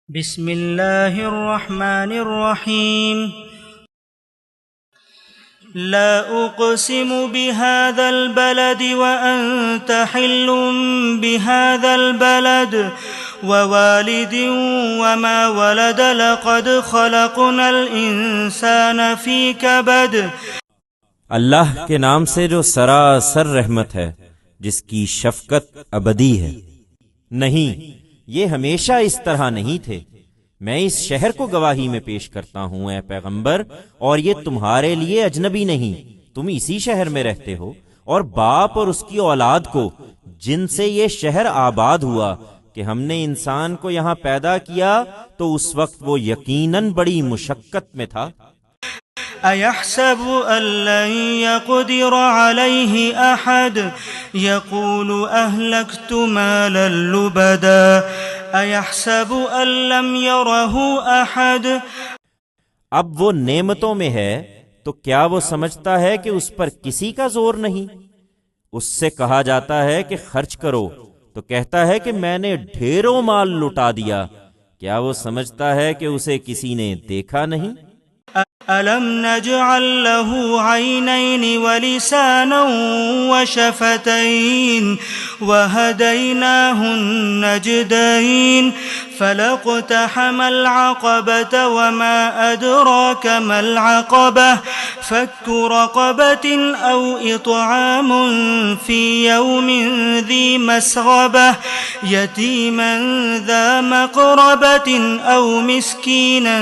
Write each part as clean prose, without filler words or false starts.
بسم اللہ الرحمن الرحیم لا اقسم بهذا البلد وانت حل بهذا البلد ووالد وما ولد لقد خلقنا الانسان في كبد۔ اللہ کے نام سے جو سراسر رحمت ہے، جس کی شفقت ابدی ہے۔ نہیں، یہ ہمیشہ اس طرح نہیں تھے۔ میں اس شہر کو گواہی میں پیش کرتا ہوں اے پیغمبر، اور یہ تمہارے لیے اجنبی نہیں، تم اسی شہر میں رہتے ہو، اور باپ اور اس کی اولاد کو جن سے یہ شہر آباد ہوا کہ ہم نے انسان کو یہاں پیدا کیا تو اس وقت وہ یقیناً بڑی مشقت میں تھا۔ أيحسب أن لن يقدر عليه أحد يقول أهلكت مالا لبدا أيحسب أن لم يره أحد۔ اب وہ نعمتوں میں ہے تو کیا وہ سمجھتا ہے کہ اس پر کسی کا زور نہیں؟ اس سے کہا جاتا ہے کہ خرچ کرو تو کہتا ہے کہ میں نے ڈھیروں مال لٹا دیا۔ کیا وہ سمجھتا ہے کہ اسے کسی نے دیکھا نہیں؟ أَلَمْ نَجْعَلْ لَهُ عَيْنَيْنِ وَلِسَانًا وَشَفَتَيْنِ وَهَدَيْنَاهُ النَّجْدَيْنِ فَلَاقْتَحَمَ الْعَقَبَةَ وَمَا أَدْرَاكَ مَا الْعَقَبَةُ فَكُّ رَقَبَةٍ أَوْ إِطْعَامٌ فِي يَوْمٍ ذِي مَسْغَبَةٍ يَتِيمًا ذَا مَقْرَبَةٍ أَوْ مِسْكِينًا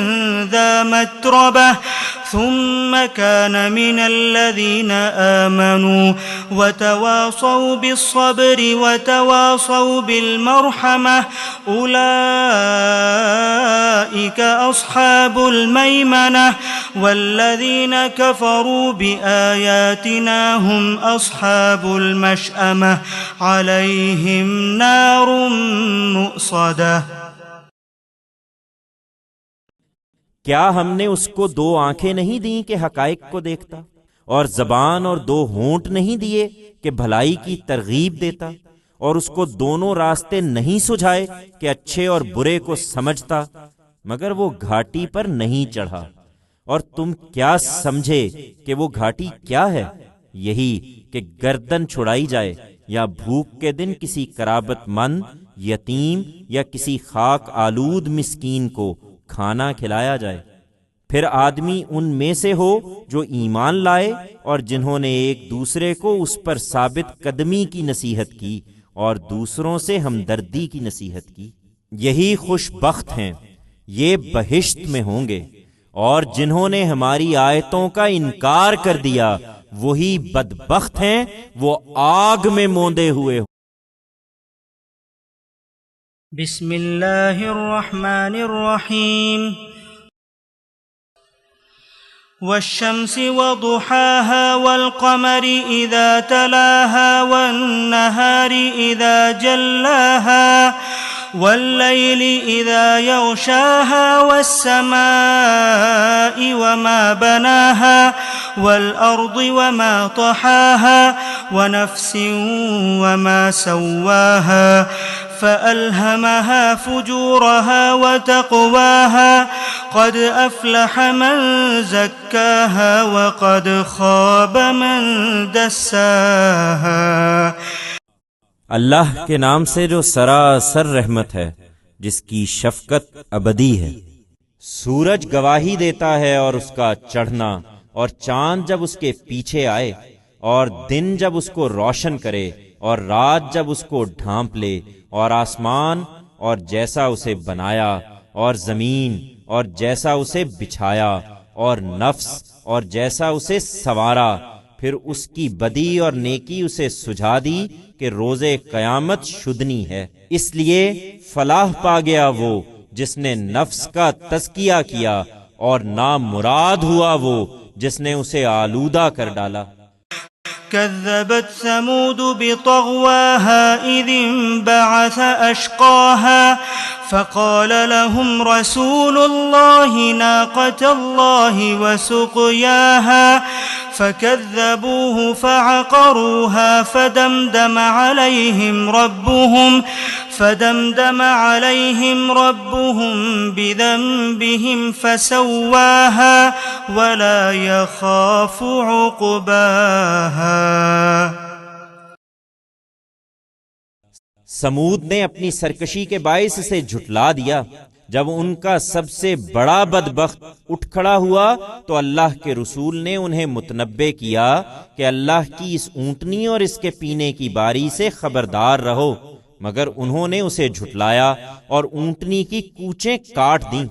ذَا مَتْرَبَةٍ ثم كان من الذين آمنوا وتواصوا بالصبر وتواصوا بالمرحمة أولئك أصحاب الميمنة والذين كفروا بآياتنا هم أصحاب المشأمة عليهم نار مؤصدة۔ کیا ہم نے اس کو دو آنکھیں نہیں دیں کہ حقائق کو دیکھتا، اور زبان اور دو ہونٹ نہیں دیے کہ بھلائی کی ترغیب دیتا، اور اس کو دونوں راستے نہیں سجھائے کہ اچھے اور برے کو سمجھتا، مگر وہ گھاٹی پر نہیں چڑھا۔ اور تم کیا سمجھے کہ وہ گھاٹی کیا ہے؟ یہی کہ گردن چھڑائی جائے، یا بھوک کے دن کسی قرابت مند، یتیم یا کسی خاک آلود مسکین کو کھانا کھلایا جائے۔ پھر آدمی ان میں سے ہو جو ایمان لائے اور جنہوں نے ایک دوسرے کو اس پر ثابت قدمی کی نصیحت کی اور دوسروں سے ہمدردی کی نصیحت کی۔ یہی خوش بخت ہیں، یہ بہشت میں ہوں گے، اور جنہوں نے ہماری آیتوں کا انکار کر دیا وہی بدبخت ہیں، وہ آگ میں موندے ہوئے۔ بسم اللہ الرحمن الرحیم والشمس وضحاها والقمر اذا تلاها والنهار اذا جلاها والليل اذا يغشاها والسماء وما بناها والارض وما طحاها ونفس وما سواها فألهمها فجورها وتقواها قد أفلح من زكاها وقد خاب من دساها۔ اللہ کے نام سے جو سراسر رحمت ہے، جس کی شفقت ابدی ہے۔ سورج گواہی دیتا ہے اور اس کا چڑھنا، اور چاند جب اس کے پیچھے آئے، اور دن جب اس کو روشن کرے، اور رات جب اس کو ڈھانپ لے، اور آسمان اور جیسا اسے بنایا، اور زمین اور جیسا اسے بچھایا، اور نفس اور جیسا اسے سنوارا، پھر اس کی بدی اور نیکی اسے سجھا دی کہ روز قیامت شدنی ہے۔ اس لیے فلاح پا گیا وہ جس نے نفس کا تزکیہ کیا، اور نامراد ہوا وہ جس نے اسے آلودہ کر ڈالا۔ كذبت ثمود بطغواها إذ انبعث أشقاها فقال لهم رسول الله ناقة الله وسقياها فكذبوه فعقروها فدمدم عليهم ربهم بذنبهم فسواها ولا يخاف عقباها۔ سمود نے اپنی سرکشی کے باعث اسے جھٹلا دیا۔ جب ان کا سب سے بڑا بدبخت اٹھ کھڑا ہوا تو اللہ کے رسول نے انہیں متنبہ کیا کہ اللہ کی اس اونٹنی اور اس کے پینے کی باری سے خبردار رہو، مگر انہوں نے اسے جھٹلایا اور اونٹنی کی کوچیں کاٹ دیں۔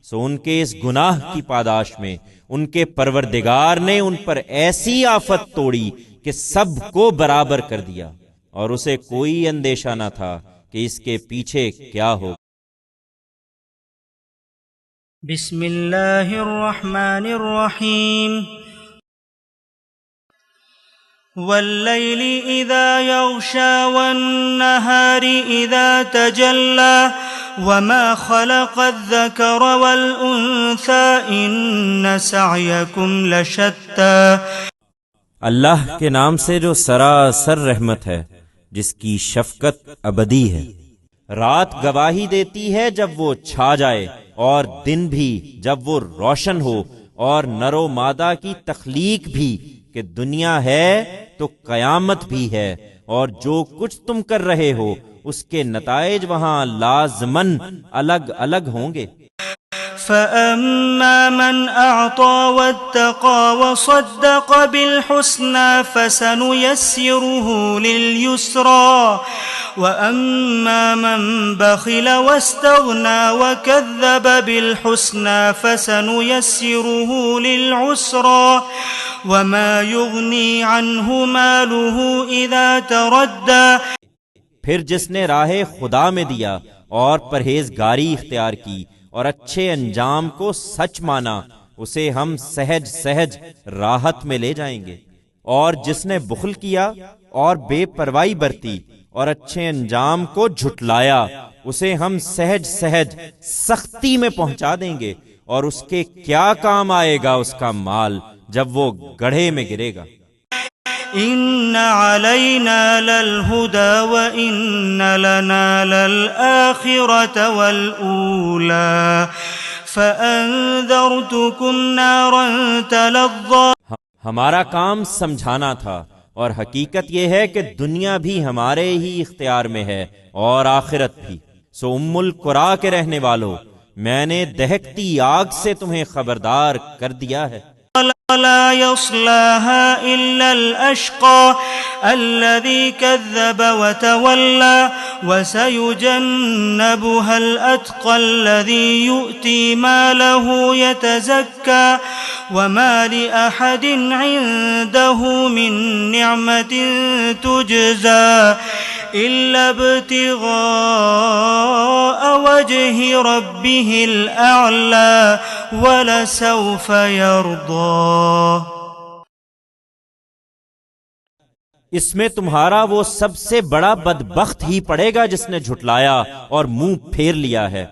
سو ان کے اس گناہ کی پاداش میں ان کے پروردگار نے ان پر ایسی آفت توڑی کہ سب کو برابر کر دیا، اور اسے کوئی اندیشہ نہ تھا کہ اس کے پیچھے کیا ہو۔ بسم اللہ الرحمن الرحیم واللیل اذا یغشا والنہار اذا تجلی وما خلق الذکر والانثى ان سعیکم لشتی۔ اللہ کے نام سے جو سراسر رحمت ہے، جس کی شفقت ابدی ہے۔ رات گواہی دیتی ہے جب وہ چھا جائے، اور دن بھی جب وہ روشن ہو، اور نر و مادہ کی تخلیق بھی کہ دنیا ہے تو قیامت بھی ہے، اور جو کچھ تم کر رہے ہو اس کے نتائج وہاں لازماً الگ الگ ہوں گے۔ فَأَمَّا مَنْ أَعْطَى وَاتَّقَى وَصَدَّقَ بِالْحُسْنَى فَسَنُيَسِّرُهُ لِلْيُسْرَى وَأَمَّا مَنْ بَخِلَ وَاسْتَغْنَى وَكَذَّبَ بِالْحُسْنَى فَسَنُيَسِّرُهُ لِلْعُسْرَى وَمَا يُغْنِي عَنْهُ مَالُهُ إِذَا تَرَدَّى۔ پھر جس نے راہ خدا میں دیا اور پرہیزگاری اختیار کی اور اچھے انجام کو سچ مانا، اسے ہم سہج سہج راحت میں لے جائیں گے، اور جس نے بخل کیا اور بے پرواہی برتی اور اچھے انجام کو جھٹلایا، اسے ہم سہج سہج سختی میں پہنچا دیں گے، اور اس کے کیا کام آئے گا اس کا مال جب وہ گڑھے میں گرے گا۔ ان علینا للہدی وان لنا للآخرة والأولى فانذرتکم نارا تلظی۔ ہمارا کام سمجھانا تھا، اور حقیقت یہ ہے کہ دنیا بھی ہمارے ہی اختیار میں ہے اور آخرت بھی۔ سو ام القریٰ کے رہنے والو، میں نے دہکتی آگ سے تمہیں خبردار کر دیا ہے۔ لا يصلاها إلا الأشقى الذي كذب وتولى وسيجنبها الأتقى الذي يؤتي ماله يتزكى وما لأحد عنده من نعمة تجزى إلا ابتغاء وجه ربه الأعلى ولسوف يرضى۔ اس میں تمہارا وہ سب سے بڑا بدبخت ہی پڑے گا جس نے جھٹلایا اور منہ پھیر لیا ہے،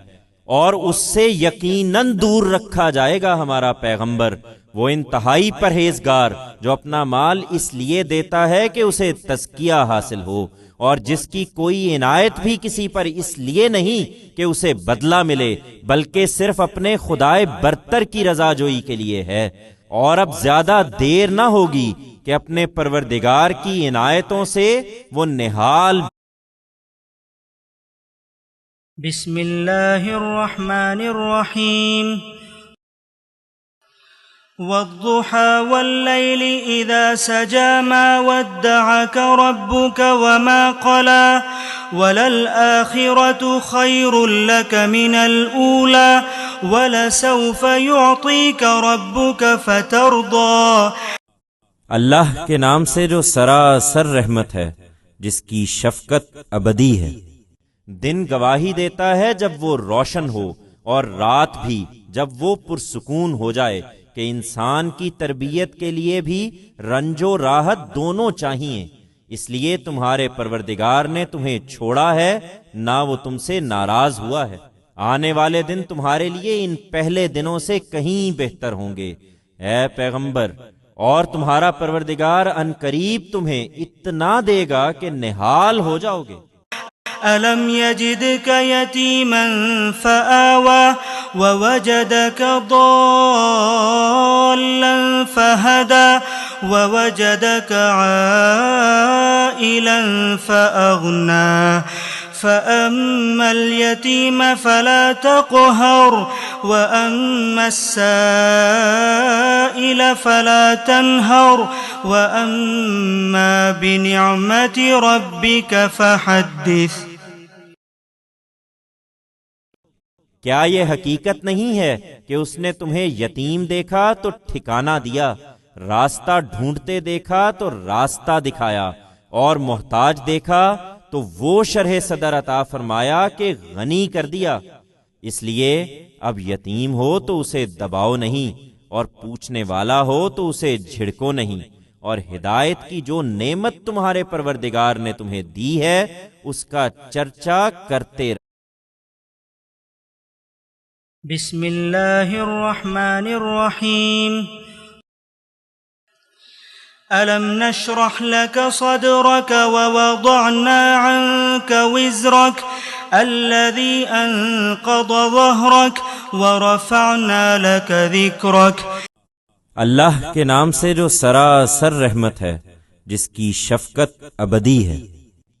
اور اس سے یقیناً دور رکھا جائے گا ہمارا پیغمبر، وہ انتہائی پرہیزگار جو اپنا مال اس لیے دیتا ہے کہ اسے تزکیہ حاصل ہو، اور جس کی کوئی عنایت بھی کسی پر اس لیے نہیں کہ اسے بدلہ ملے، بلکہ صرف اپنے خدائے برتر کی رضا جوئی کے لیے ہے۔ اور اب زیادہ دیر نہ ہوگی کہ اپنے پروردگار کی عنایتوں سے وہ نہال۔ بسم اللہ الرحمن الرحیم والضحى والليل إذا سجى ما ودعك ربك وما قلى وللآخرة خير لك من الأولى ولسوف يعطيك ربك فترضى۔ اللہ کے نام سے جو سراسر رحمت ہے، جس کی شفقت ابدی ہے۔ دن گواہی دیتا ہے جب وہ روشن ہو، اور رات بھی جب وہ پرسکون ہو جائے، کہ انسان کی تربیت کے لیے بھی رنج و راحت دونوں چاہیے۔ اس لیے تمہارے پروردگار نے تمہیں چھوڑا ہے، نہ وہ تم سے ناراض ہوا ہے۔ آنے والے دن تمہارے لیے ان پہلے دنوں سے کہیں بہتر ہوں گے۔ اے پیغمبر، اور تمہارا پروردگار ان قریب تمہیں اتنا دے گا کہ نہال ہو جاؤ گے۔ ألم يجدك يتيما فآوى ووجدك ضالا فهدى ووجدك عائلا فأغنى فأما اليتيم فلا تقهر وأما السائل فلا تنهر وأما بنعمة ربك فحدث۔ کیا یہ حقیقت نہیں ہے کہ اس نے تمہیں یتیم دیکھا تو ٹھکانہ دیا، راستہ ڈھونڈتے دیکھا تو راستہ دکھایا، اور محتاج دیکھا تو وہ شرح صدر عطا فرمایا کہ غنی کر دیا؟ اس لیے اب یتیم ہو تو اسے دباؤ نہیں، اور پوچھنے والا ہو تو اسے جھڑکو نہیں، اور ہدایت کی جو نعمت تمہارے پروردگار نے تمہیں دی ہے اس کا چرچا کرتے رہو۔ بسم اللہ الرحمن الرحیم۔ ألم نشرح لك صدرك ووضعنا عنك وزرك الذي أنقض ظهرك ورفعنا لك ذكرك۔ اللہ کے نام سے جو سراسر رحمت ہے، جس کی شفقت ابدی ہے۔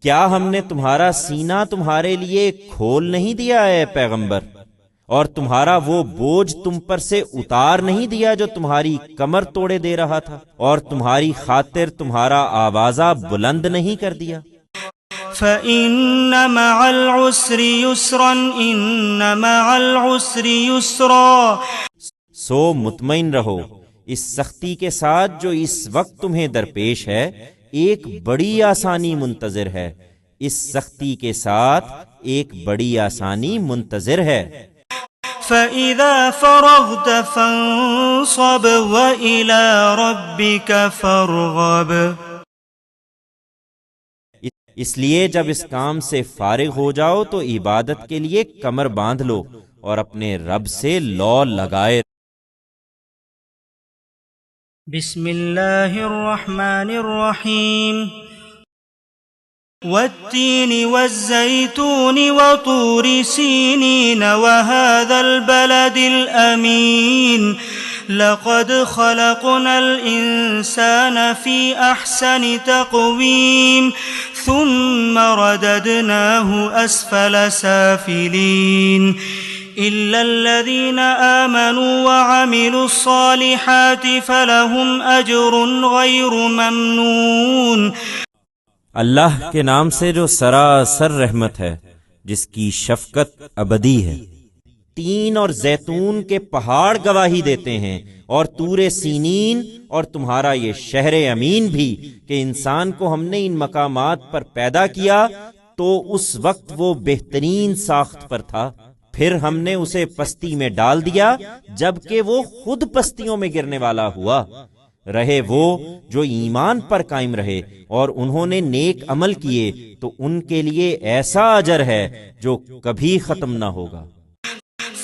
کیا ہم نے تمہارا سینہ تمہارے لیے کھول نہیں دیا اے پیغمبر، اور تمہارا وہ بوجھ تم پر سے اتار نہیں دیا جو تمہاری کمر توڑے دے رہا تھا، اور تمہاری خاطر تمہارا آوازہ بلند نہیں کر دیا؟ فَإِنَّ مَعَ الْعُسْرِ يُسْرًا إِنَّ مَعَ الْعُسْرِ يُسْرًا۔ سو مطمئن رہو، اس سختی کے ساتھ جو اس وقت تمہیں درپیش ہے ایک بڑی آسانی منتظر ہے۔ اس سختی کے ساتھ ایک بڑی آسانی منتظر ہے۔ فَإِذَا فَرَغْتَ فَانصَبْ وَإِلَى رَبِّكَ فَارْغَب۔ اس لیے جب اس کام سے فارغ ہو جاؤ تو عبادت کے لیے کمر باندھ لو اور اپنے رب سے لو لگائے۔ بسم اللہ الرحمن الرحیم۔ والتين والزيتون وطور سينين وهذا البلد الأمين لقد خلقنا الإنسان في أحسن تقويم ثم رددناه أسفل سافلين إلا الذين آمنوا وعملوا الصالحات فلهم أجر غير ممنون۔ اللہ کے نام سے جو سراسر رحمت ہے، جس کی شفقت ابدی ہے۔ تین اور زیتون کے پہاڑ گواہی دیتے ہیں، اور طور سینین اور تمہارا یہ شہر امین بھی، کہ انسان کو ہم نے ان مقامات پر پیدا کیا تو اس وقت وہ بہترین ساخت پر تھا، پھر ہم نے اسے پستی میں ڈال دیا جبکہ وہ خود پستیوں میں گرنے والا ہوا۔ رہے وہ جو ایمان پر قائم رہے اور انہوں نے نیک عمل کیے تو ان کے لیے ایسا اجر ہے جو کبھی ختم نہ ہوگا۔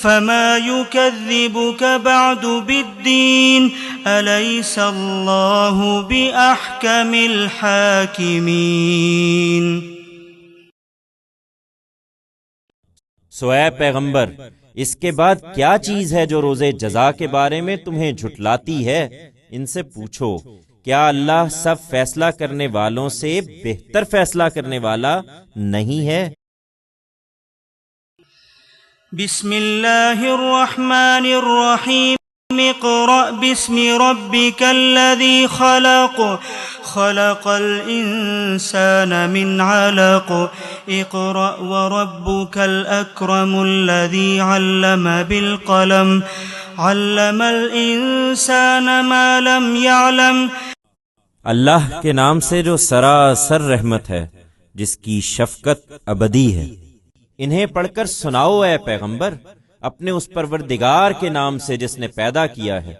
فما يكذبك بعد بالدين أليس الله بأحكم الحاكمين۔ سو اے پیغمبر، اس کے بعد کیا چیز ہے جو روز جزا کے بارے میں تمہیں جھٹلاتی ہے؟ ان سے پوچھو، کیا اللہ سب فیصلہ کرنے والوں سے بہتر فیصلہ کرنے والا نہیں ہے؟ بسم اللہ الرحمن الرحیم۔ اقرأ باسم ربك الذي خلق خلق الإنسان من علق اقرأ وربك الأكرم الذي علم بالقلم علم الإنسان ما لم يعلم۔ اللہ کے نام سے جو سراسر رحمت ہے، جس کی شفقت ابدی ہے۔ انہیں پڑھ کر سناؤ اے پیغمبر، اپنے اس پروردگار کے نام سے جس نے پیدا کیا ہے،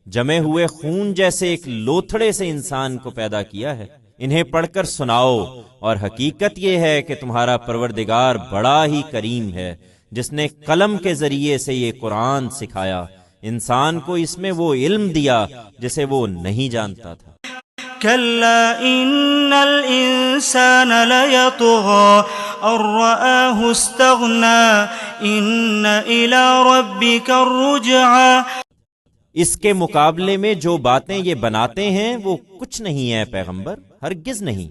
جمے ہوئے خون جیسے ایک لوتھڑے سے انسان کو پیدا کیا ہے۔ انہیں پڑھ کر سناؤ، اور حقیقت یہ ہے کہ تمہارا پروردگار بڑا ہی کریم ہے، جس نے قلم کے ذریعے سے یہ قرآن سکھایا، انسان کو اس میں وہ علم دیا جسے وہ نہیں جانتا تھا۔ كلا إن الإنسان ليطغى أن رآه استغنى إن إلى ربك الرجعى۔ اس کے مقابلے میں جو باتیں یہ بناتے ہیں وہ کچھ نہیں ہے پیغمبر، ہرگز نہیں۔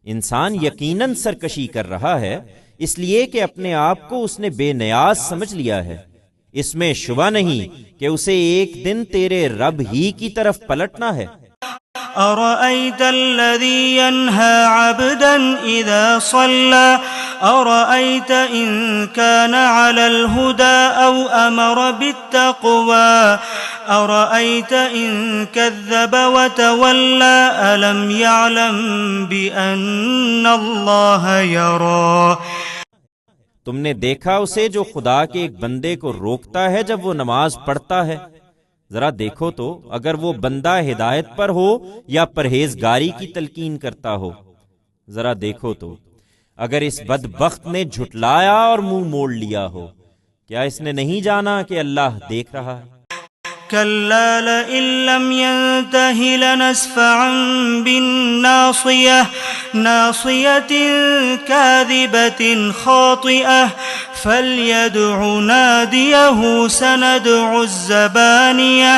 انسان یقیناً سرکشی کر رہا ہے اس لیے کہ اپنے آپ کو اس نے بے نیاز سمجھ لیا ہے۔ اس میں شبہ نہیں کہ اسے ایک دن تیرے رب ہی کی طرف پلٹنا ہے۔ أرأيت الذي ينهى عبدا إذا صلى أرأيت إن كان على الهدى أو أمر بالتقوى أرأيت إن كذب وتولى ألم يعلم بأن الله يرى۔ تم نے دیکھا اسے جو خدا کے ایک بندے کو روکتا ہے جب وہ نماز پڑھتا ہے؟ ذرا دیکھو تو اگر وہ بندہ ہدایت پر ہو یا پرہیزگاری کی تلقین کرتا ہو۔ ذرا دیکھو تو اگر اس بدبخت نے جھٹلایا اور منہ موڑ لیا ہو، کیا اس نے نہیں جانا کہ اللہ دیکھ رہا ہے؟ كلا لئن لم ينته لنسفعا بالناصية ناصية كاذبة خاطئة فليدع ناديه سندع الزبانية۔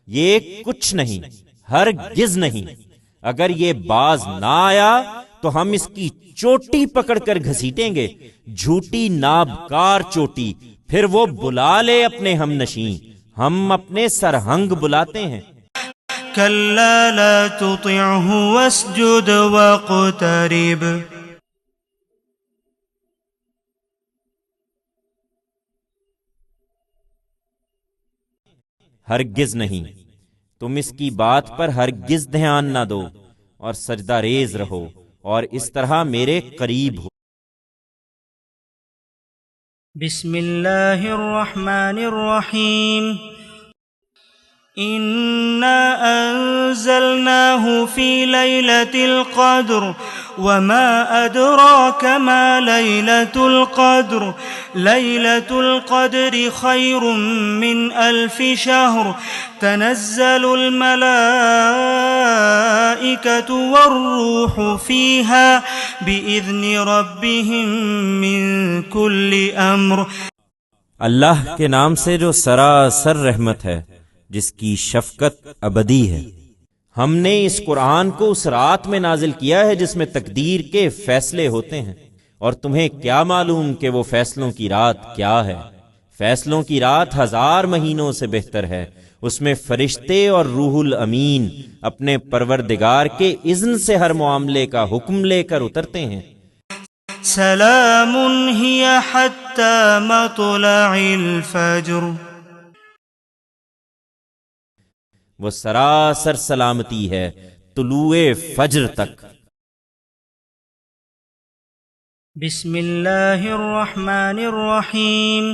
یہ کچھ نہیں، ہرگز نہیں۔ اگر یہ باز نہ آیا تو ہم اس کی چوٹی پکڑ کر گھسیٹیں گے، جھوٹی نابکار چوٹی، پھر وہ بلا لے اپنے ہم نشین، ہم اپنے سرہنگ بلاتے ہیں۔ كلا لا تطعه واسجد واقترب۔ ہرگز نہیں، تم اس کی بات پر ہرگز دھیان نہ دو اور سجدہ ریز رہو اور اس طرح میرے قریب ہو۔ بسم اللہ الرحمن الرحیم إنا أنزلناه في ليلة القدر وما أدراك ما ليلة القدر ليلة القدر خير من 1000 شهر تنزل الملائكة والروح فيها بإذن ربهم من كل أمر۔ اللہ کے نام سے جو سراسر رحمت ہے، جس کی شفقت ابدی ہے۔ ہم نے اس قرآن کو اس رات میں نازل کیا ہے جس میں تقدیر کے فیصلے ہوتے ہیں، اور تمہیں کیا معلوم کہ وہ فیصلوں کی رات کیا ہے؟ فیصلوں کی رات 1000 مہینوں سے بہتر ہے۔ اس میں فرشتے اور روح الامین اپنے پروردگار کے اذن سے ہر معاملے کا حکم لے کر اترتے ہیں۔ سلام هي حتى مطلع الفجر۔ وہ سراسر سلامتی ہے طلوع فجر تک۔ بسم اللہ الرحمن الرحیم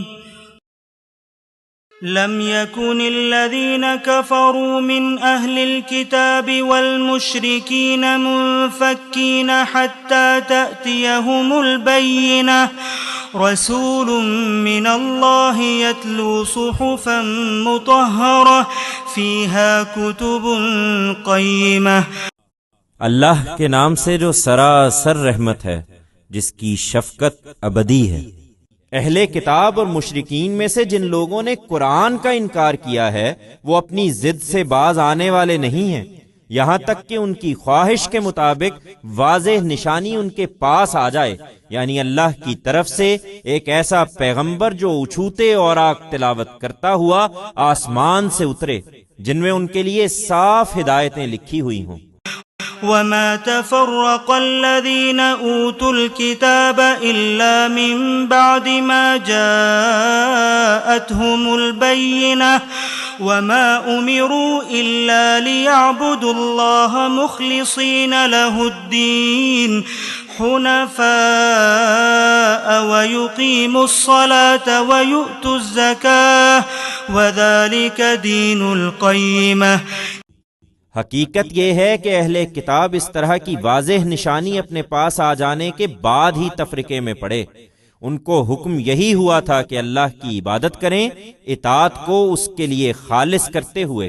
لم يكن الذين كفروا من أهل الكتاب والمشركين منفكين حتى تأتيهم البينة رسول من الله يتلو صحفا مطهرة فيها كتب قيمة۔ اللہ کے نام سے جو سراسر رحمت ہے، جس کی شفقت ابدی ہے۔ اہل کتاب اور مشرکین میں سے جن لوگوں نے قرآن کا انکار کیا ہے وہ اپنی ضد سے باز آنے والے نہیں ہیں، یہاں تک کہ ان کی خواہش کے مطابق واضح نشانی ان کے پاس آ جائے، یعنی اللہ کی طرف سے ایک ایسا پیغمبر جو اچھوتے اوراق تلاوت کرتا ہوا آسمان سے اترے، جن میں ان کے لیے صاف ہدایتیں لکھی ہوئی ہوں۔ وما تفرق الذين أوتوا الكتاب إلا من بعد ما جاءتهم البينة وما أمروا إلا ليعبدوا الله مخلصين له الدين حنفاء ويقيموا الصلاة ويؤتوا الزكاة وذلك دين القيمة۔ حقیقت یہ ہے کہ اہل کتاب اس طرح کی واضح نشانی اپنے پاس آ جانے کے بعد ہی تفرقے میں پڑے۔ ان کو حکم یہی ہوا تھا کہ اللہ کی عبادت کریں، اطاعت کو اس کے لیے خالص کرتے ہوئے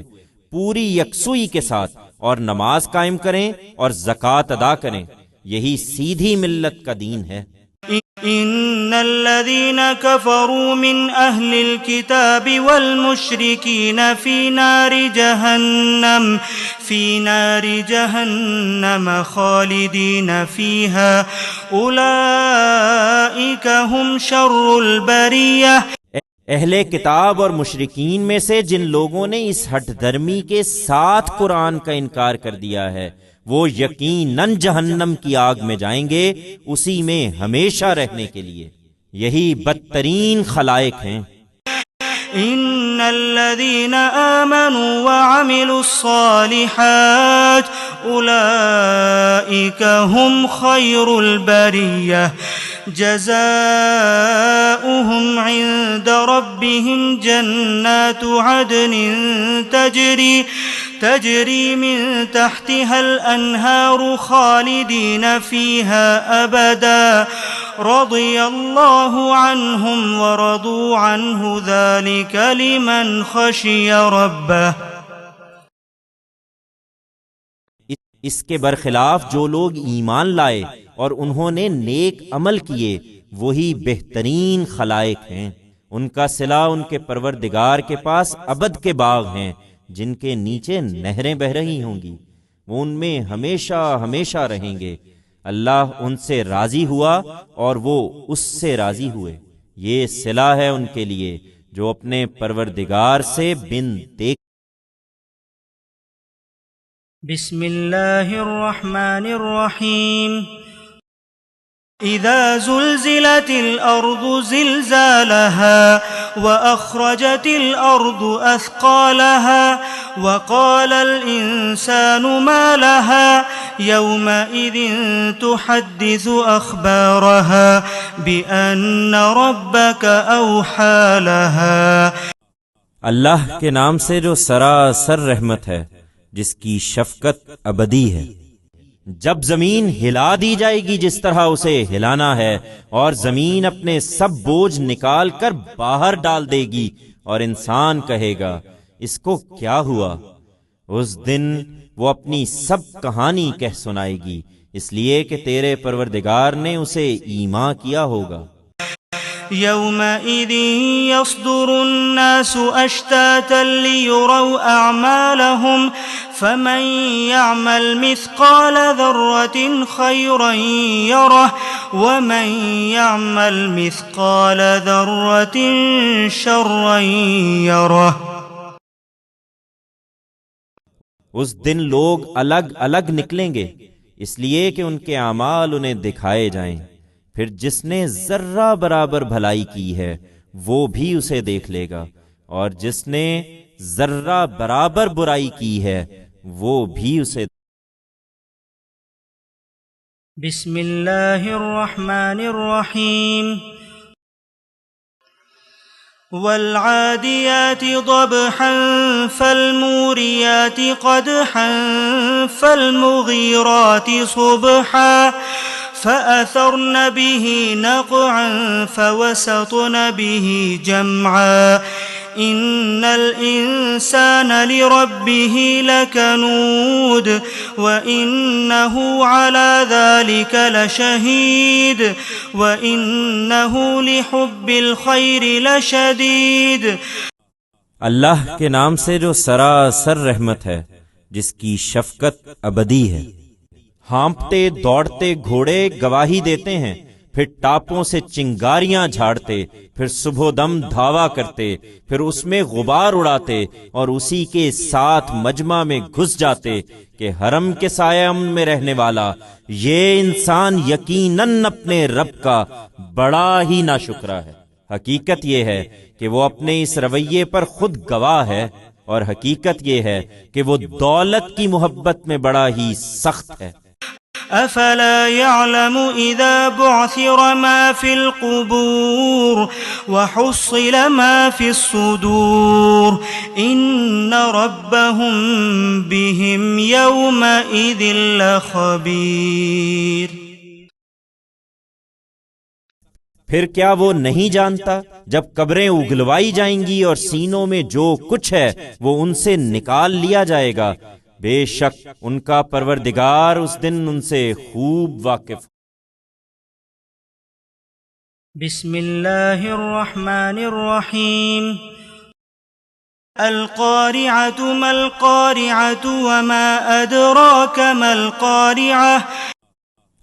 پوری یکسوئی کے ساتھ، اور نماز قائم کریں اور زکوٰۃ ادا کریں۔ یہی سیدھی ملت کا دین ہے۔ ان الذين كفروا من اهل الكتاب والمشركين في نار جهنم خالدين فيها اولئك هم شر البرية۔ اہل کتاب اور مشرکین میں سے جن لوگوں نے اس ہٹ درمی کے ساتھ قرآن کا انکار کر دیا ہے، وہ یقیناً جہنم کی آگ میں جائیں گے، اسی میں ہمیشہ رہنے کے لیے۔ یہی بدترین خلائق ہیں۔ ان الذين آمنوا وعملوا الصالحات اولئك هم خير البرية جزاؤهم عند ربهم جنات عدن تجري من تحتها الأنهار خالدين فيها أبدا رضي الله عنهم ورضوا عنه ذلك لمن خشي ربه۔ اس کے برخلاف جو لوگ ایمان لائے اور انہوں نے نیک عمل کیے، وہی بہترین خلائق ہیں۔ ان کا صلہ ان کے پروردگار کے پاس ابد کے باغ ہیں جن کے نیچے نہریں بہہ رہی ہوں گی، وہ ان میں ہمیشہ ہمیشہ رہیں گے۔ اللہ ان سے راضی ہوا اور وہ اس سے راضی ہوئے۔ یہ صلہ ہے ان کے لیے جو اپنے پروردگار سے بن دیکھ۔ بسم اللہ الرحمن الرحیم۔ اذا زلزلت الارض زلزالها واخرجت الارض اثقالها وقال الانسان ما لها يومئذ تحدث اخبارها بان ربك اوحى لها۔ اللہ کے نام سے جو سراسر رحمت ہے، جس کی شفقت ابدی ہے۔ جب زمین ہلا دی جائے گی جس طرح اسے ہلانا ہے، اور زمین اپنے سب بوجھ نکال کر باہر ڈال دے گی، اور انسان کہے گا اس کو کیا ہوا؟ اس دن وہ اپنی سب کہانی کہہ سنائے گی، اس لیے کہ تیرے پروردگار نے اسے ایمان کیا ہوگا۔ يومئذ يصدر الناس أشتاتا ليروا أعمالهم فمن يعمل مثقال ذرة خيرا يره ومن يعمل مثقال ذرة شرا يره۔ اس دن لوگ الگ الگ نکلیں گے، اس لیے کہ ان کے اعمال انہیں دکھائے جائیں۔ پھر جس نے ذرہ برابر بھلائی کی ہے وہ بھی اسے دیکھ لے گا، اور جس نے ذرہ برابر برائی کی ہے وہ بھی اسے۔ بسم اللہ الرحمن الرحیم۔ والعادیات ضبحا فالموریات قدحا فالمغیرات صبحا فأثرن به نقعا فوسطن به جمعا إن الإنسان لربه لكنود وإنه على ذلك لشهيد وإنه لحب الخير لشديد۔ اللہ کے نام سے جو سراسر رحمت ہے، جس کی شفقت ابدی ہے۔ ہانپتے دوڑتے گھوڑے گواہی دیتے ہیں، پھر ٹاپوں سے چنگاریاں جھاڑتے، پھر صبح دم دھاوا کرتے، پھر اس میں غبار اڑاتے اور اسی کے ساتھ مجمع میں گھس جاتے کہ حرم کے سایہ امن میں رہنے والا یہ انسان یقیناً اپنے رب کا بڑا ہی ناشکرا ہے۔ حقیقت یہ ہے کہ وہ اپنے اس رویے پر خود گواہ ہے، اور حقیقت یہ ہے کہ وہ دولت کی محبت میں بڑا ہی سخت ہے۔ افلا يعلم اذا بعثر ما في القبور وحصل ما في الصدور ان ربهم بهم يومئذ لخبير۔ پھر کیا وہ نہیں جانتا جب قبریں اگلوائی جائیں گی اور سینوں میں جو کچھ ہے وہ ان سے نکال لیا جائے گا، بے شک ان کا پروردگار اس دن ان سے خوب واقف۔ بسم اللہ الرحمن الرحیم۔ القارعة ما القارعة وما أدراك ما القارعة۔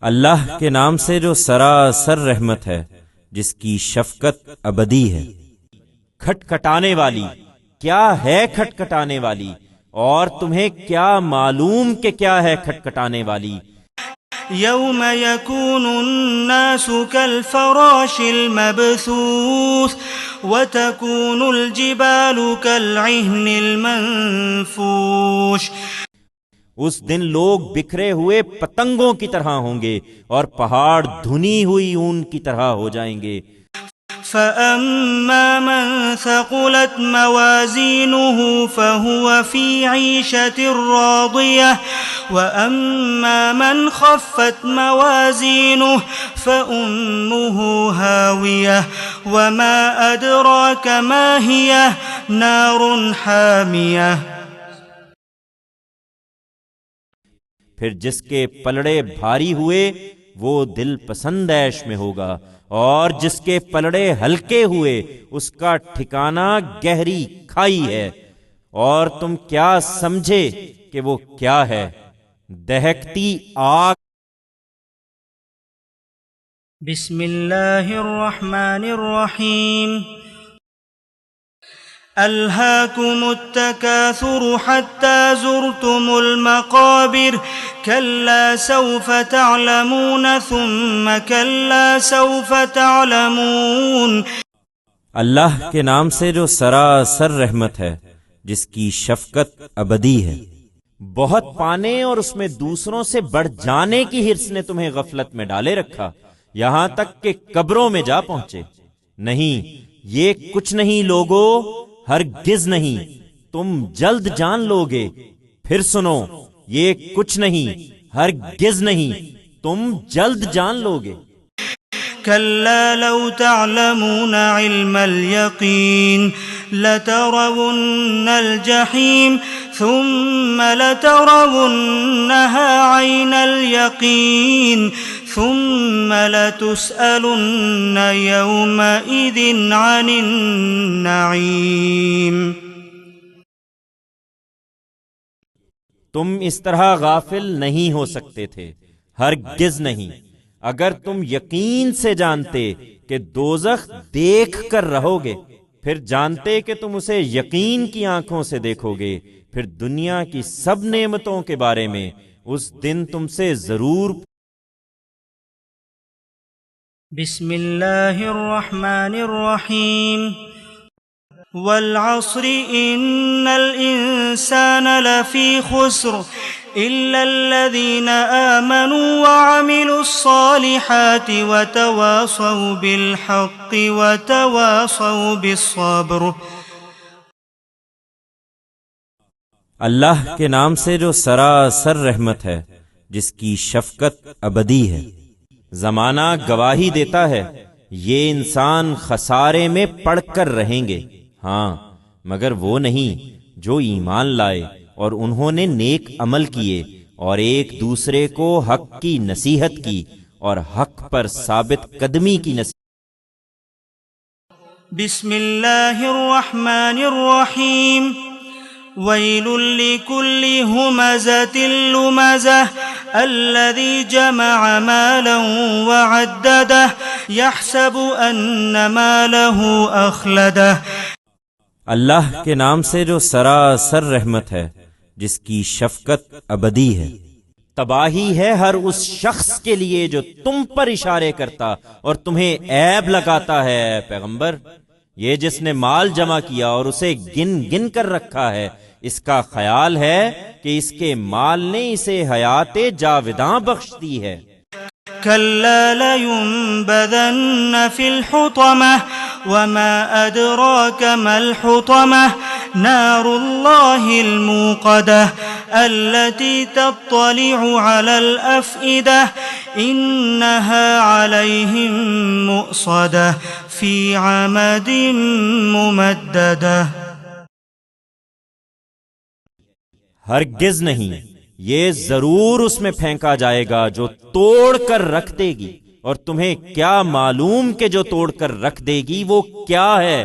اللہ کے نام سے جو سراسر رحمت ہے، جس کی شفقت ابدی ہے۔ کھٹکھٹانے والی، کیا ہے کھٹکھٹانے والی، اور تمہیں کیا معلوم کہ کیا ہے کھٹکھٹانے والی؟ یوم یکون الناس کالفراش المبثوث وتکون الجبال کالعہن المنفوش۔ اس دن لوگ بکھرے ہوئے پتنگوں کی طرح ہوں گے اور پہاڑ دھنی ہوئی اون کی طرح ہو جائیں گے۔ فَأَمَّا مَن ثَقُلَتْ مَوَازِينُهُ فَهُوَ فِي عِيشَةٍ رَاضِيَةٍ وَأَمَّا مَنْ خَفَّتْ مَوَازِينُهُ فَأُمُّهُ هَاوِيَةٌ وَمَا أَدْرَاكَ مَا هِيَهْ نَارٌ حَامِيَةٌ۔ پھر جس کے پلڑے بھاری ہوئے وہ دل پسند عیش میں ہوگا، اور جس کے پلڑے ہلکے ہوئے اس کا ٹھکانہ گہری کھائی ہے۔ اور تم کیا سمجھے کہ وہ کیا ہے؟ دہکتی آگ۔ بسم اللہ الرحمن الرحیم۔ ألهاكم التكاثر حتى زرتم المقابر كلا سوف تعلمون ثم كلا سوف تعلمون۔ اللہ کے نام سے جو سراسر رحمت ہے، جس کی شفقت ابدی ہے۔ بہت پانے اور اس میں دوسروں سے بڑھ جانے کی حرص نے تمہیں غفلت میں ڈالے رکھا، یہاں تک کہ قبروں میں جا پہنچے۔ نہیں، یہ کچھ نہیں لوگو، ہرگز نہیں، تم جلد جان لوگے۔ پھر سنو، یہ کچھ نہیں، ہرگز نہیں، تم جلد جان لوگے۔ كلا لو تعلمون علم اليقين لترون الجحيم ثم لترونها عين اليقين ثم لتسألن يومئذ عن النعيم۔ تم اس طرح غافل نہیں ہو سکتے تھے، ہرگز نہیں، اگر تم یقین سے جانتے کہ دوزخ دیکھ کر رہو گے، پھر جانتے کہ تم اسے یقین کی آنکھوں سے دیکھو گے، پھر دنیا کی سب نعمتوں کے بارے میں اس دن تم سے ضرور۔ بسم اللہ الرحمن الرحیم۔ والعصر ان الانسان لفی خسر الا الذین آمنوا وعملوا الصالحات وتواصوا بالحق وتواصوا بالصبر۔ اللہ کے نام سے جو سراسر رحمت ہے، جس کی شفقت ابدی ہے۔ زمانہ گواہی دیتا ہے، یہ انسان خسارے میں پڑ کر رہیں گے، ہاں مگر وہ نہیں جو ایمان لائے اور انہوں نے نیک عمل کیے اور ایک دوسرے کو حق کی نصیحت کی اور حق پر ثابت قدمی کی نصیحت۔ بسم اللہ الرحمن الرحیم۔ ویل لکل ہمزۃ لمزہ الذی جمع مالا وعددہ یحسب ان مالہ اخلدہ۔ اللہ کے نام سے جو سراسر رحمت ہے، جس کی شفقت ابدی ہے۔ تباہی ہے ہر اس شخص کے لیے جو تم پر اشارے کرتا اور تمہیں عیب لگاتا ہے پیغمبر۔ یہ جس نے مال جمع کیا اور اسے گن گن کر رکھا ہے، اس کا خیال ہے کہ اس کے مال نے اسے حیات جاوداں بخش دی ہے۔ كلا لينبذن في الحطمة وما أدراك ما الحطمة نار الله الموقدة التي تطلع على الأفئدة إنها عليهم مؤصدة في عمد ممددة. ہرگز نہیں، یہ ضرور اس میں پھینکا جائے گا جو توڑ کر رکھ دے گی، اور تمہیں کیا معلوم کہ جو توڑ کر رکھ دے گی وہ کیا ہے؟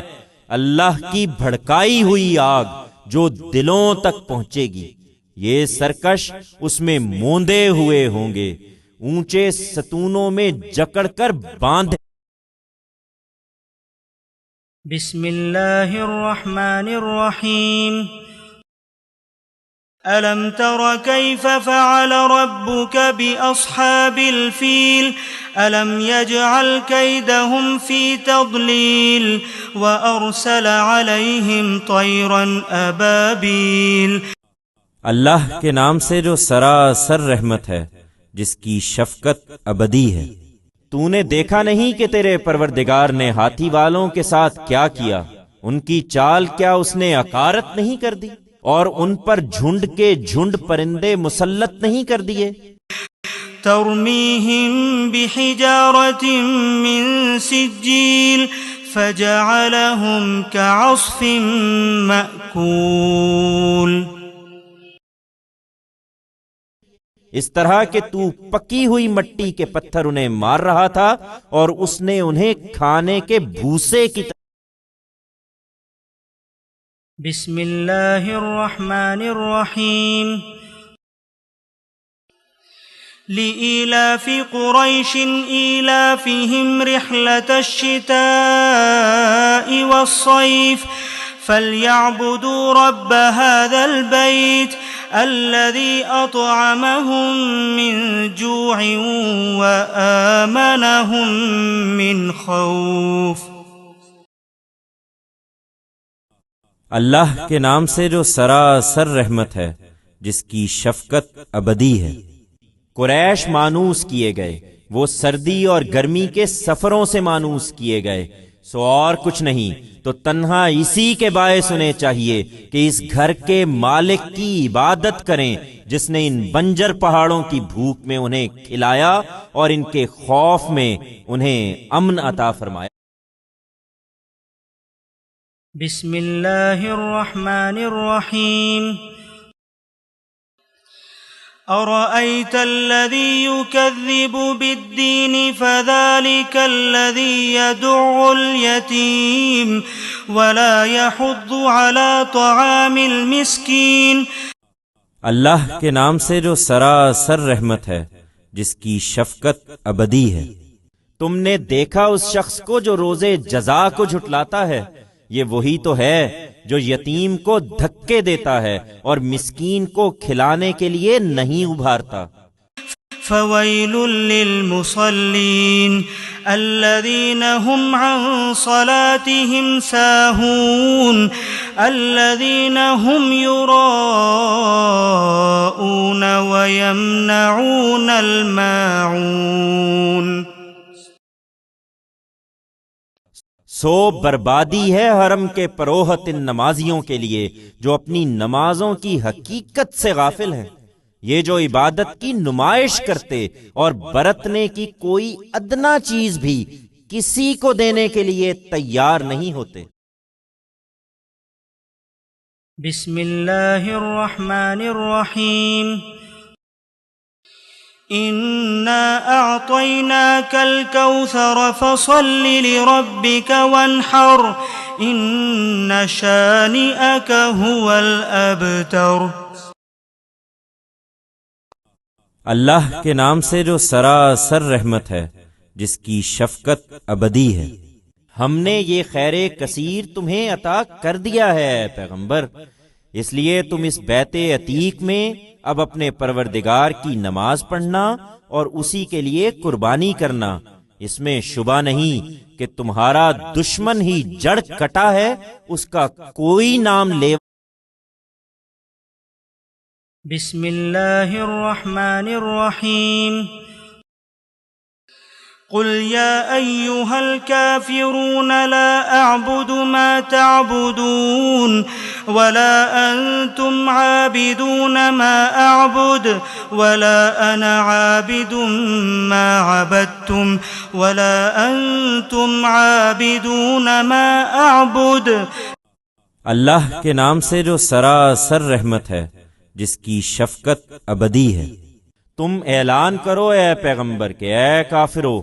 اللہ کی بھڑکائی ہوئی آگ جو دلوں تک پہنچے گی. یہ سرکش اس میں موندے ہوئے ہوں گے، اونچے ستونوں میں جکڑ کر باندھے. بسم اللہ الرحمن الرحیم. ألم تر كيف فعل ربك بأصحاب الفيل ألم يجعل كيدهم في تضليل وأرسل عليهم طيرا أبابيل. اللہ کے نام سے جو سراسر رحمت ہے، جس کی شفقت ابدی ہے. تو نے دیکھا نہیں کہ تیرے پروردگار نے ہاتھی والوں کے ساتھ کیا کیا؟ ان کی چال کیا اس نے عقارت نہیں کر دی؟ اور ان پر جھنڈ کے جھنڈ پرندے مسلط نہیں کر دیے؟ ترمیہم بحجارت من سجیل فجعلہم کعصف مأکول. اس طرح کہ تو پکی ہوئی مٹی کے پتھر انہیں مار رہا تھا اور اس نے انہیں کھانے کے بھوسے کی طرح. بسم اللہ الرحمن الرحیم. لإيلاف قريش إيلافهم رحلة الشتاء والصيف فليعبدوا رب هذا البيت الذي أطعمهم من جوع وآمنهم من خوف. اللہ کے نام سے جو سراسر رحمت ہے، جس کی شفقت ابدی ہے. قریش مانوس کیے گئے، وہ سردی اور گرمی کے سفروں سے مانوس کیے گئے، سو اور کچھ نہیں، تو تنہا اسی کے باعث انہیں چاہیے کہ اس گھر کے مالک کی عبادت کریں جس نے ان بنجر پہاڑوں کی بھوک میں انہیں کھلایا اور ان کے خوف میں انہیں امن عطا فرمایا. بسم اللہ الرحمن الرحیم. أرأيت الذي يكذب بالدين فذلك الذي يدع اليتيم ولا يحض على طعام المسكين. اللہ کے نام سے جو سراسر رحمت ہے، جس کی شفقت ابدی ہے. تم نے دیکھا اس شخص کو جو روزے جزا کو جھٹلاتا ہے؟ یہ وہی تو ہے جو یتیم کو دھکے دیتا ہے اور مسکین کو کھلانے کے لیے نہیں ابھارتا. فويل للمصلين الذين هم عن صلاتهم ساهون الذين هم يراءون ويمنعون الماعون. سو بربادی ہے حرم کے پروہت ان نمازیوں کے لیے جو اپنی نمازوں کی حقیقت سے غافل ہیں. یہ جو عبادت کی نمائش کرتے اور برتنے کی کوئی ادنا چیز بھی کسی کو دینے کے لیے تیار نہیں ہوتے. بسم اللہ الرحمن الرحیم. إنا أعطيناك الكوثر فصل لربك وانحر إن شانئك هو الأبتر. اللہ کے نام سے جو سراسر رحمت ہے، جس کی شفقت ابدی ہے. ہم نے یہ خیر کثیر تمہیں عطا کر دیا ہے اے پیغمبر، اس لیے تم اس بیت عتیق میں اب اپنے پروردگار کی نماز پڑھنا اور اسی کے لیے قربانی کرنا. اس میں شبہ نہیں کہ تمہارا دشمن ہی جڑ کٹا ہے، اس کا کوئی نام لے. بسم اللہ الرحمن الرحیم. قل يا أيها الكافرون لا أعبد ما تعبدون ولا أنتم عابدون ما أعبد ولا أنا عابد ما عبدتم ولا أنتم عابدون ما أعبد۔ اللہ کے نام سے جو سراسر رحمت ہے، جس کی شفقت ابدی ہے۔ تم اعلان کرو اے پیغمبر کہ اے کافرو،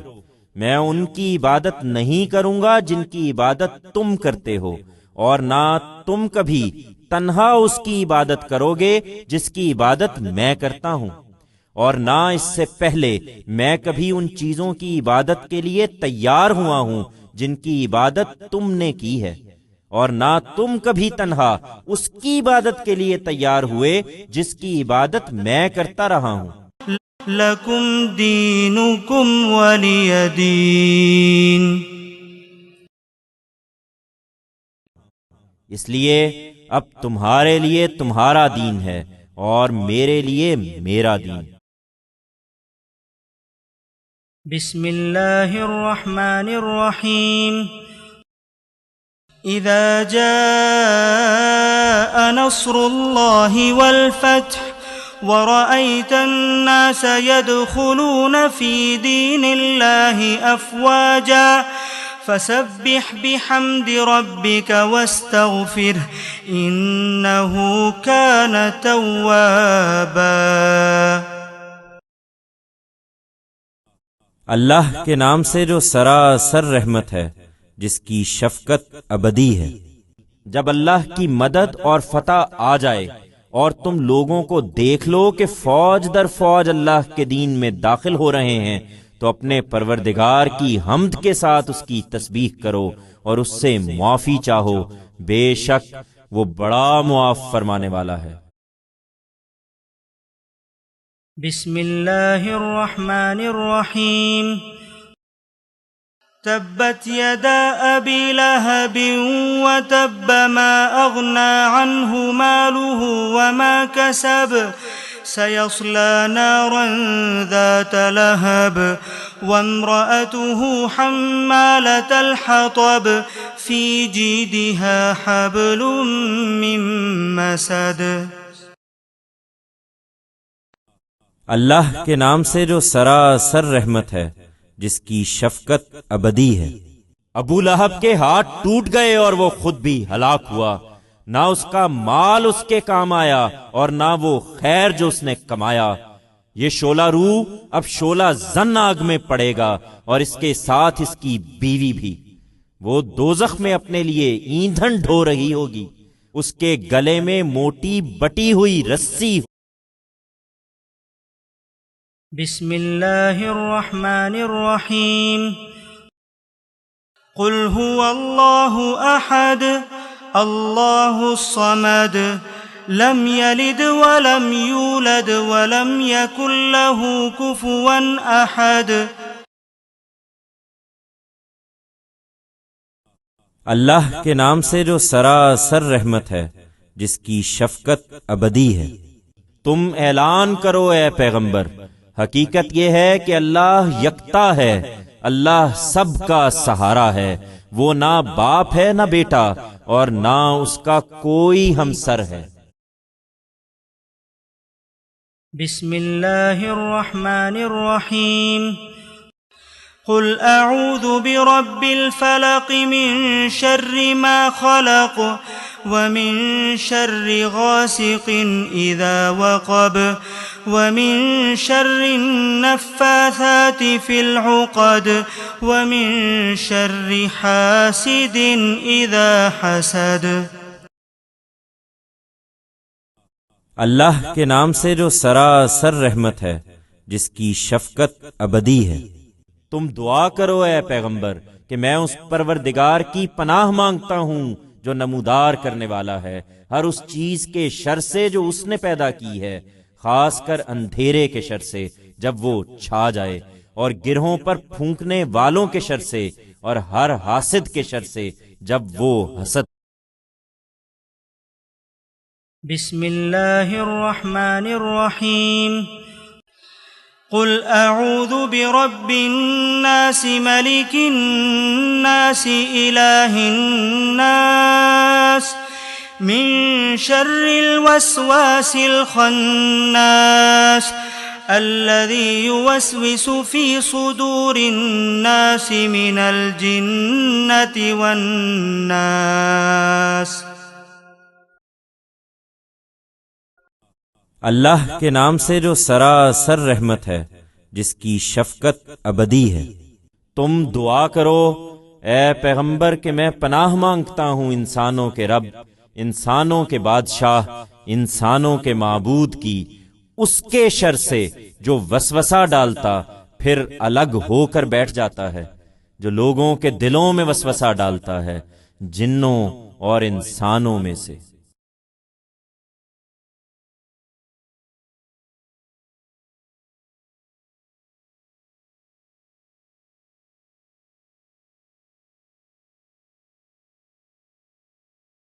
میں ان کی عبادت نہیں کروں گا جن کی عبادت تم کرتے ہو، اور نہ تم کبھی تنہا اس کی عبادت کرو گے جس کی عبادت میں کرتا ہوں، اور نہ اس سے پہلے میں کبھی ان چیزوں کی عبادت کے لیے تیار ہوا ہوں جن کی عبادت تم نے کی ہے، اور نہ تم کبھی تنہا اس کی عبادت کے لیے تیار ہوئے جس کی عبادت میں کرتا رہا ہوں۔ لکم دینکم ولی دین۔ اس لیے اب تمہارے لیے تمہارا دین ہے اور میرے لیے میرا دین۔ بسم اللہ الرحمن الرحیم۔ اذا جاء نصر اللہ والفتح ورأيت الناس يدخلون في دين الله أفواجا فسبح بحمد ربك واستغفره إنه كان توابا۔ اللہ کے نام سے جو سراسر رحمت ہے، جس کی شفقت ابدی ہے۔ جب اللہ کی مدد اور فتح آ جائے اور تم لوگوں کو دیکھ لو کہ فوج در فوج اللہ کے دین میں داخل ہو رہے ہیں، تو اپنے پروردگار کی حمد کے ساتھ اس کی تسبیح کرو اور اس سے معافی چاہو، بے شک وہ بڑا معاف فرمانے والا ہے۔ بسم اللہ الرحمن الرحیم۔ تبت يدا أبي لهب وتب ما أغنى عنه ماله وما كسب سيصلى نارا ذات لهب وامرأته حمالة الحطب في جيدها حبل من مسد۔ اللہ کے نام سے جو سراسر رحمت ہے، جس کی شفقت ابدی ہے۔ ابو لہب کے ہاتھ ٹوٹ گئے اور وہ خود بھی ہلاک ہوا، نہ اس کا مال اس کے کام آیا اور نہ وہ خیر جو اس نے کمایا۔ یہ شعلہ روح اب شعلہ زن آگ میں پڑے گا اور اس کے ساتھ اس کی بیوی بھی، وہ دوزخ میں اپنے لیے ایندھن ڈھو رہی ہوگی، اس کے گلے میں موٹی بٹی ہوئی رسی۔ بسم اللہ الرحمن الرحیم۔ قل هو اللہ احد اللہ الصمد لم یلد ولم یولد ولم یکن له کفوا احد۔ اللہ کے نام سے جو سراسر رحمت ہے، جس کی شفقت ابدی ہے۔ تم اعلان کرو اے پیغمبر، حقیقت یہ ہے کہ اللہ یکتا ہے، اللہ سب کا سہارا ہے، وہ نہ باپ ہے نہ بیٹا اور نہ اس کا کوئی ہمسر ہے۔ بسم اللہ الرحمن الرحیم۔ قل اعوذ برب الفلق من شر ما خلق ومن شر غاسق اذا وقب ومن شر النفاثات في العقد ومن شر حاسد اذا حسد۔ اللہ کے نام سے جو سراسر رحمت ہے، جس کی شفقت ابدی ہے۔ تم دعا کرو اے پیغمبر کہ میں اس پروردگار کی پناہ مانگتا ہوں جو نمودار کرنے والا ہے ہر اس چیز کے شر سے جو اس نے پیدا کی ہے، خاص کر اندھیرے کے شر سے جب وہ چھا جائے، اور گرہوں پر پھونکنے والوں کے شر سے، اور ہر حاسد کے شر سے جب وہ حسد۔ بسم اللہ الرحمن الرحیم۔ قل اعوذ برب الناس ملک الناس الہ الناس من شر الوسواس الخناس الذي يوسوس في صدور الناس من الجنة والناس۔ اللہ کے نام سے جو سراسر رحمت ہے، جس کی شفقت ابدی ہے۔ تم دعا کرو اے پیغمبر کہ میں پناہ مانگتا ہوں انسانوں کے رب، انسانوں کے بادشاہ، انسانوں کے معبود کی اس کے شر سے جو وسوسہ ڈالتا پھر الگ ہو کر بیٹھ جاتا ہے، جو لوگوں کے دلوں میں وسوسہ ڈالتا ہے، جنوں اور انسانوں میں سے۔